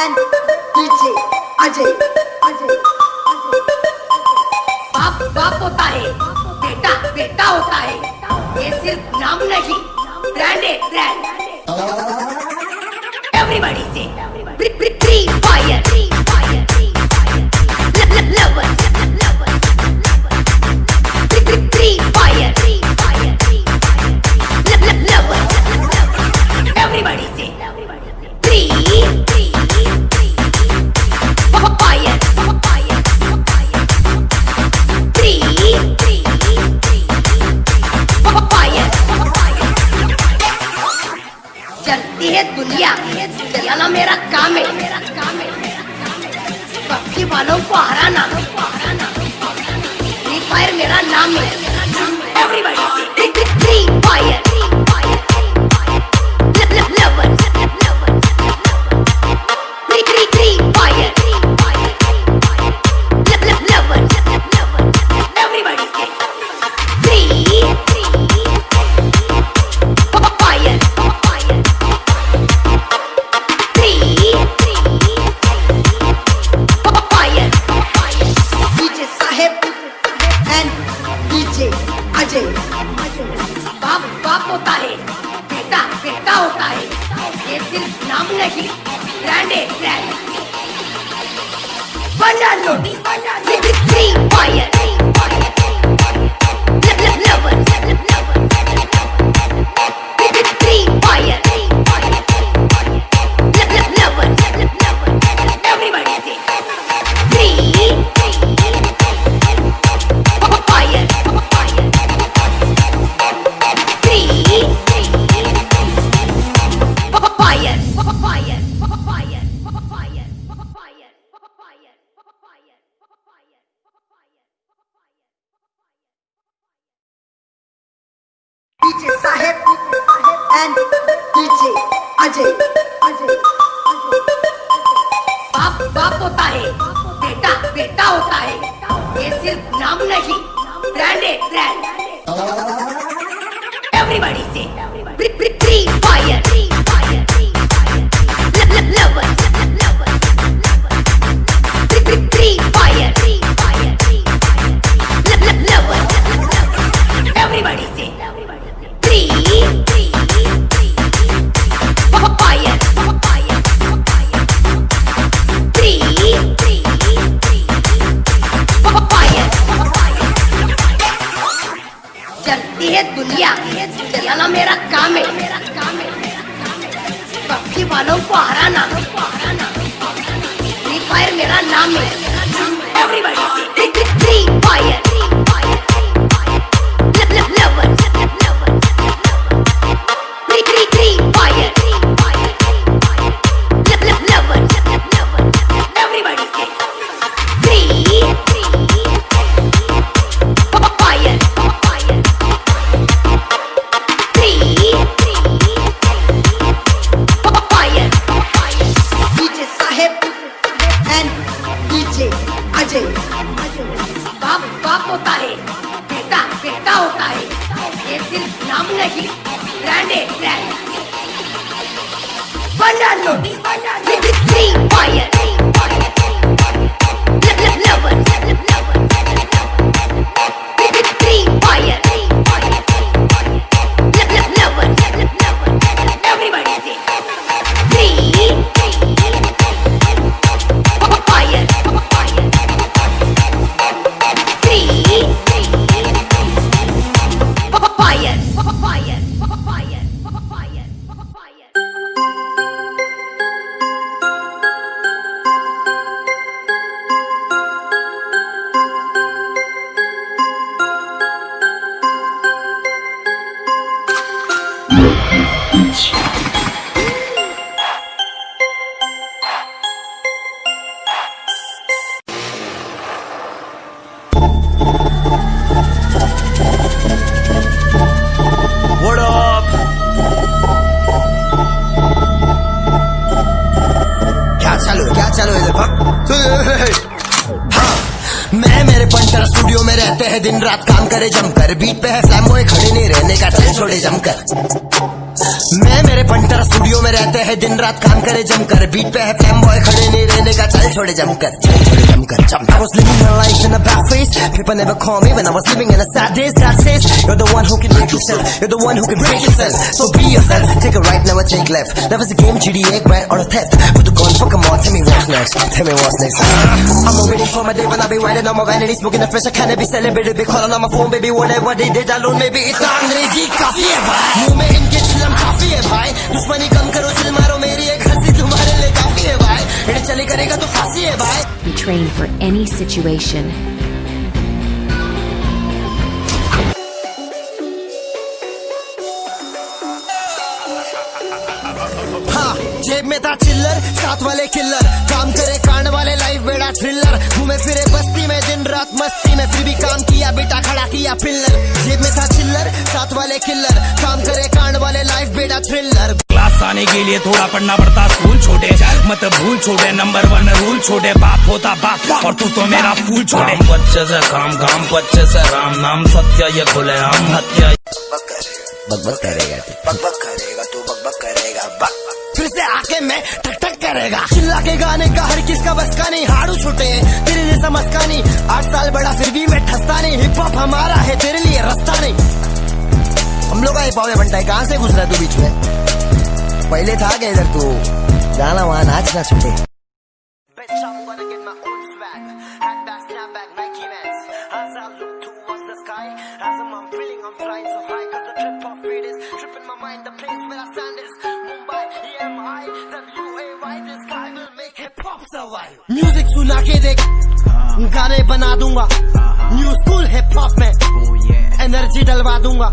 and DJ Ajay. बाप बाप होता है, बेटा बेटा होता है, ये सिर्फ नाम नहीं, ब्रांड है brand. Everybody say, free fire, lover, free fire, lover. Everybody say, free fire, चलती है दुनिया, चलाना मेरा काम है, पक्षी वालों को हराना, फ्री फायर मेरा नाम है। Everybody say, free fire, lover, free fire, lover. Everybody say, free fire, DJ Saheb and DJ Ajay. बाप बाप होता है, बेटा बेटा होता है, ये सिर्फ नाम नहीं, ब्रांड है ब्रांड। बना लो Free Fire, lover, Free Fire, lover. Everybody say, free fire, DJ Saheb and DJ Ajay. बाप बाप होता है, बेटा बेटा होता है, ये सिर्फ नाम नहीं, ब्रांड है brand. Everybody say, free fire, lover, free fire, lover. Everybody say, free fire, चलती है दुनिया, चलाना मेरा काम है, पक्षी वालों को हराना, फ्री फायर मेरा नाम है। Everybody say, free fire, lover, free fire, lover. Everybody say, free fire, DJ Saheb and DJ Ajay. बाप बाप होता है, बेटा बेटा होता है, ये सिर्फ नाम नहीं, ब्रांड है ब्रांड। बना लो Free Fire, lover, Free Fire, lover. Everybody say, free fire, What up? क्या चालू है इधर हाँ, मैं मेरे पंटर स्टूडियो में रहते हैं, दिन रात काम करे जमकर, बीट पे है फ्लैम बॉय, खड़े नहीं रहने का, चल छोड़े जमकर। मैं मेरे पंटर स्टूडियो में रहते हैं, दिन रात काम करे जमकर, बीट पे है फ्लैम बॉय खड़े नहीं रहने का, चल छोड़े जमकर, चल छोड़े जमकर जम। I was living my life in a bad face, people never call me when I was living in a sad days. That says you're the one who can make yourself, you're the one who can break yourself. So be yourself, take a right, never take left. Never a game, GTA, grind or a theft. Put the gun, fuck 'em all, tell me what's next, tell me what's next. I'm waiting for my day when I be riding on my vanity, smoking the fresh, I can't be celebrated, be calling on my phone, baby, whatever they did, alone maybe इतना अंग्रेजी काफी है भाई, मुंह में इनके चिल्लम काफी है भाई, दुश्मनी कम करो चिल मारो, मेरी एक हंसी तुम्हारे लिए काफी है भाई, इन्हें चली करेगा तो फांसी है भाई। Be trained for any situation. हाँ, जेब में था चिल्लर, साथ वाले किल्लर, काम करे कांड वाले, लाइफ बेड़ा थ्रिलर, घूमे फिरे बस्ती में दिन रात मस्ती में, फिर भी काम किया बेटा खड़ा किया पिल्लर। जेब में था चिल्लर, साथ वाले किल्लर, काम करे कांड वाले, लाइफ बेड़ा थ्रिलर। क्लास आने के लिए थोड़ा पढ़ना पड़ता स्कूल छोटे, मत भूल छोटे, नंबर 1 रूल छोटे, बाप होता बाप और तू तो मेरा फूल छोटे। बच्चे से काम बच्चे से राम, नाम सत्य ये खुले हम हत्या। बक करेगा तू, बक करेगा तू, बक करेगा बक, फिर से आके मैं ठक ठक करेगा, चिल्ला के गाने का हर किसका बस का नहीं, हाड़ू छूटे तेरे जैसा मस्का नहीं, 8 साल बड़ा फिर भी मैं ठसता नहीं, हिप हॉप हमारा है तेरे लिए रास्ता नहीं। हम लोग का हिप हॉप है बनता है, कहाँ से गुजरा तू बीच में, पहले था क्या इधर तू, गाना वहां नाच ना छूटे। म्यूजिक सुना के देख, गाने बना दूंगा, न्यू स्कूल हिप हॉप में एनर्जी डलवा दूंगा,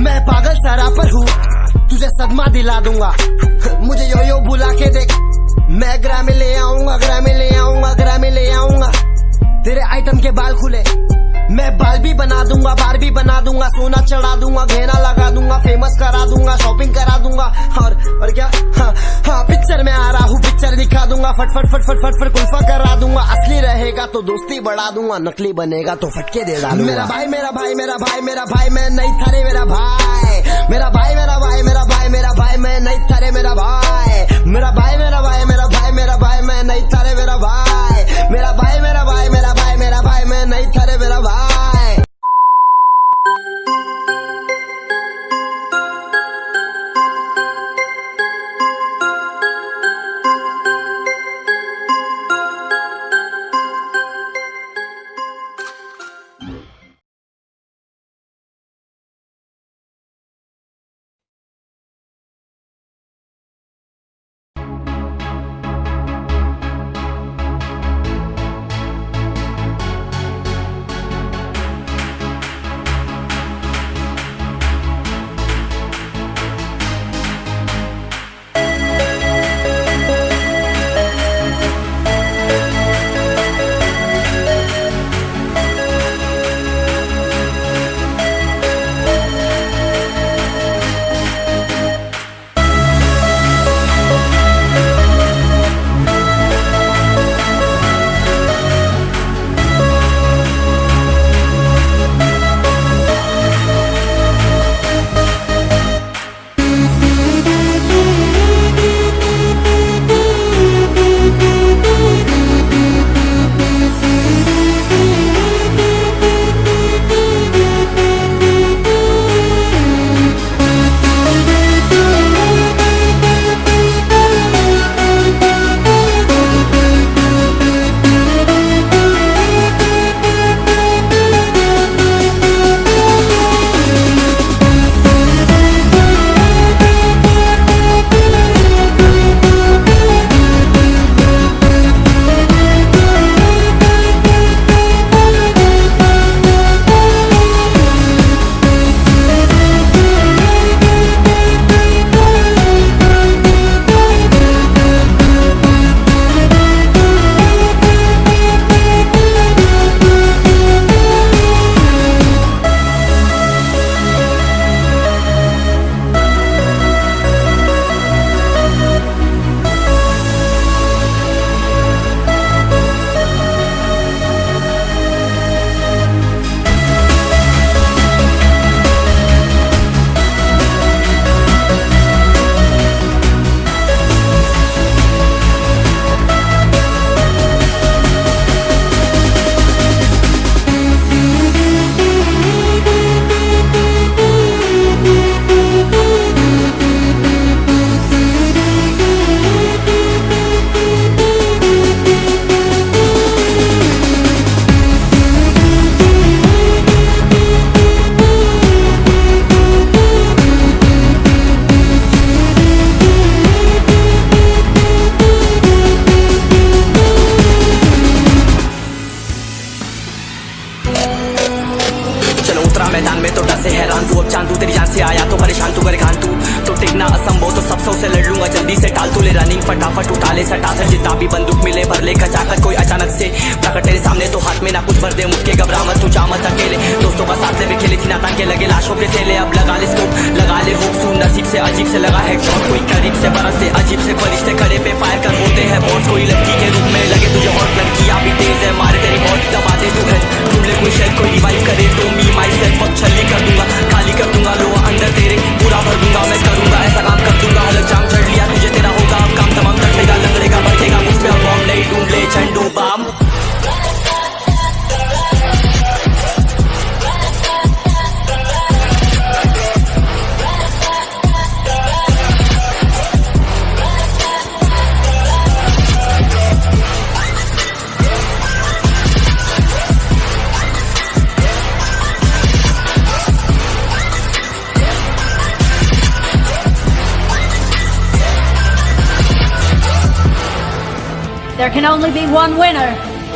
मैं पागल सा रैपर हूँ, तुझे सदमा दिला दूंगा, मुझे यो यो बुला के देख, मैं ग्रामी ले आऊंगा, ग्रामी ले आऊंगा, ग्रामी ले आऊंगा, तेरे आइटम के बाल खुले, मैं बाल भी बना दूंगा, बार भी बना दूंगा, सोना चढ़ा दूंगा, घेरा लगा दूंगा, फेमस करा दूंगा, शॉपिंग करा दूंगा, और क्या, हाँ पिक्चर में आ रहा हूँ, पिक्चर दिखा दूंगा, फट फट फट फट फट फट कुल्फा करा दूंगा, असली रहेगा तो दोस्ती बढ़ा दूंगा, नकली बनेगा तो फटके दे डालूंगा। मेरा भाई मेरा भाई मेरा भाई मेरा भाई, मैं नहीं था रे मेरा भाई, मेरा भाई मेरा भाई मेरा भाई मेरा भाई, मैं नहीं था रे मेरा भाई, मेरा भाई मेरा भाई मेरा भाई मेरा भाई, मैं नहीं था रे मेरा भाई, मेरा भाई मेरा भाई मेरा भाई मेरा भाई, मैं नहीं था रे मेरा भाई। 100 से लड़ लूंगा जल्दी से, टाल तू ले रनिंग फटाफट उठा ले सटा से, जितना भी बंदूक मिले भर ले खचाकर, कोई अचानक से प्रकट तेरे सामने तो हाथ में ना कुछ भर दे मुझके, घबरा मत तू जा मत अकेले, दोस्तों का साथ ले भी खेली थी ना ताकि लगे लाशों के थैले, अब लगा ले स्कोप लगा ले होप सुन नसीब से अजीब से लगा है शॉट, कोई करीब से बरसते अजीब से फरिश्ते खड़े पे फायर कर बोलते हैं मौत, कोई लड़की के रूप में लगे तुझे हॉट, लड़कियां भी तेज है मारे तेरी मौत, दबा दे तू है ढूंढ ले कोई शेर, कोई रिवाइव करे तो मी माई सेल्फ अब छल्ली कर दूंगा, खाली कर दूंगा लो अंदर तेरे, पूरा भर दूंगा मैं करूंगा ऐसा काम कर दूंगा, हलक जाम चढ़ लिया तुझे तेरा होगा अब काम तमाम, तड़पेगा लंगड़ेगा बढ़ेगा मुझ पे अब बॉम्ब नहीं ढूंढ ले झंडू balm. There can only be one winner.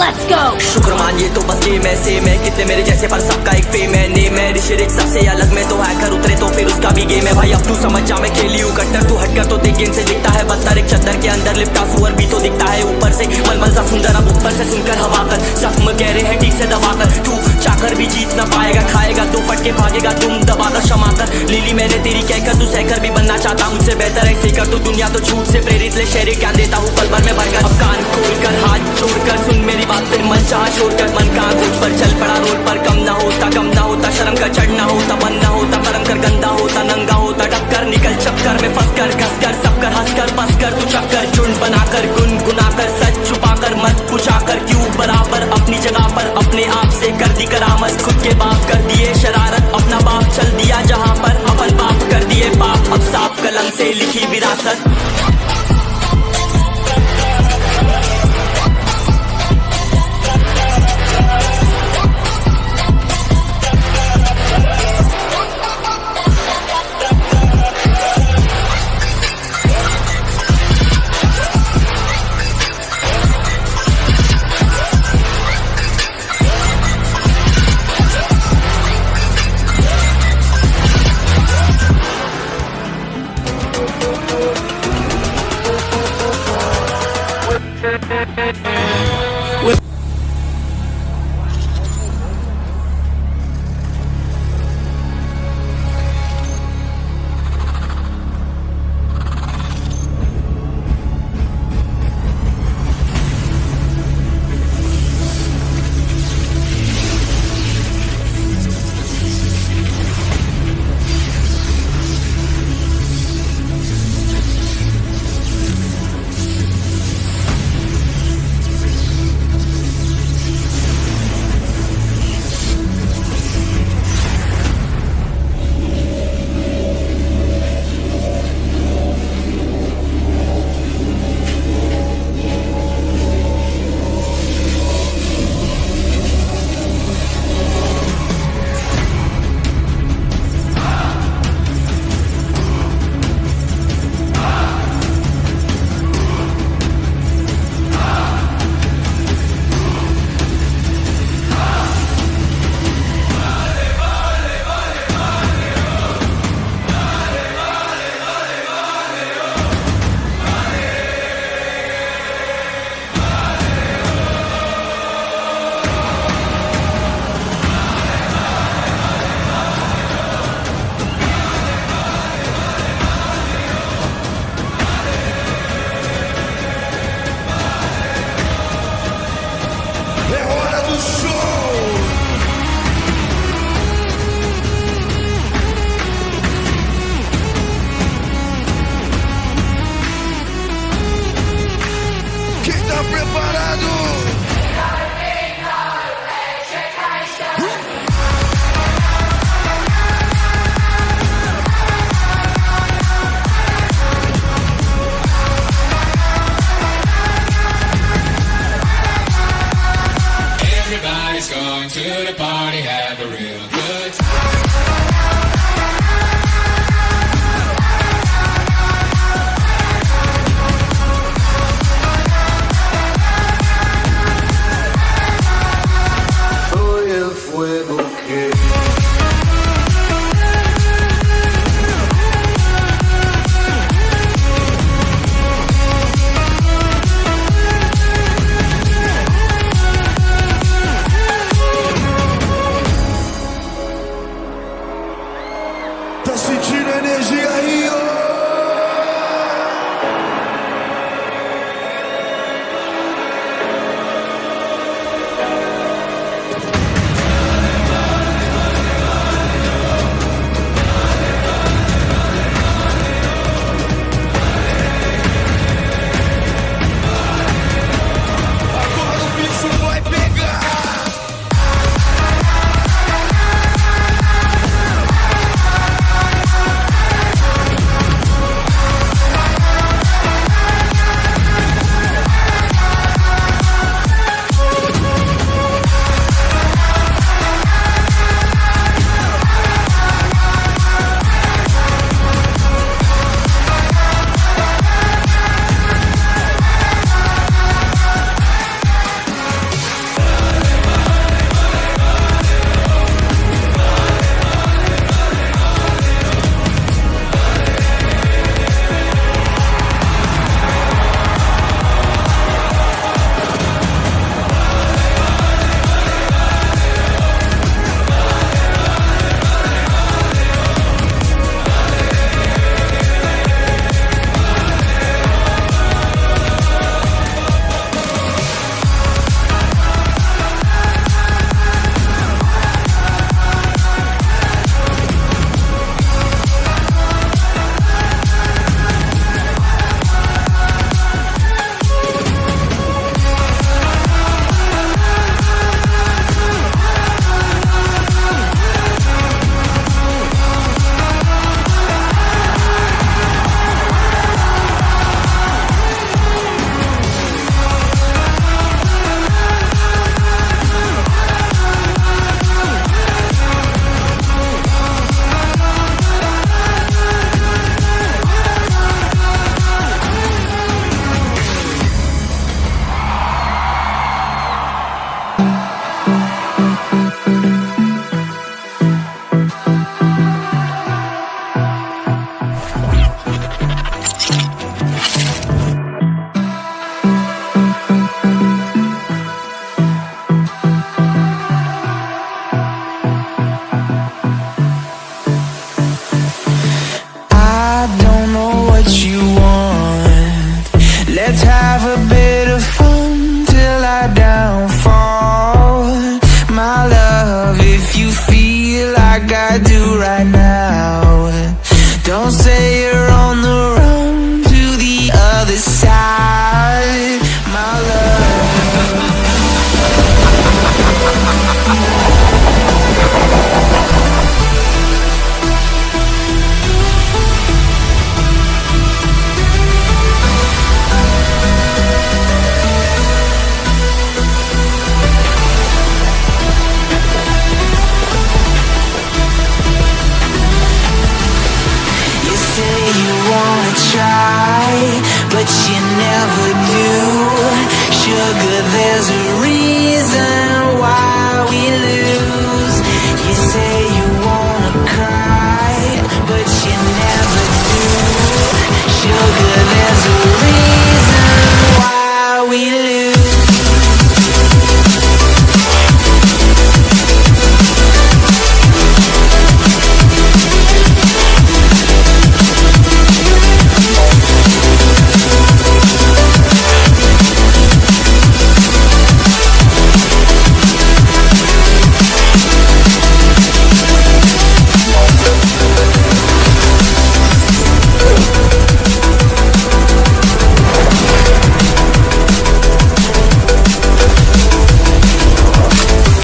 Let's go! शुक्र मान ये तो बस गेम है सेम है, कितने मेरे जैसे पर सबका एक फेम है, नेम है ऋषिरिक सबसे अलग में तो हैकर उतरे तो फिर उसका भी गेम है भाई, अब तू समझ जा मैं खेली हूँ कट्टर, तू हटकर तो देख गेम से दिखता है बदतर, एक चद्दर के अंदर लिपटा सुअर भी तो दिखता है ऊपर से मलमल सा सुंदर, अब ऊपर से सुनकर हवा कर जख्म कह रहे हैं ठीक से दबाकर, तू चाकर भी जीत ना पाएगा, खाएगा दो फटके भागेगा तुम दबाकर क्षमाकर, लीली मैंने तेरी कहकर तू सहकर भी बनना चाहता मुझसे बेहतर है फेकर, तो दुनिया तो झूठ से प्रेरित ले शेरे क्या देता हूँ पल भर में भरकर, अब कान खोलकर हाथ जोड़कर सुन मेरी बात, फिर मन चाह छोड़कर मन कहाँ खोज पर चल पड़ा रोड पर, कम ना होता शर्म कर चढ़ना होता बन ना होता कर्म कर गंदा होता नंगा होता टक्कर निकल चक्कर में फंस कर घस कर सब कर हंस कर बस कर तू चक्कर झुंड बनाकर गुनगुनाकर सच छुपाकर मत पूछाकर क्यों बराबर अपनी जगह पर अपने आप से कर दी करामत, खुद के बाप कर दिए शरारत, अपना बाप चल दिया जहाँ पर अपन बाप कर दिए बाप, अब साफ कलम से लिखी विरासत। you never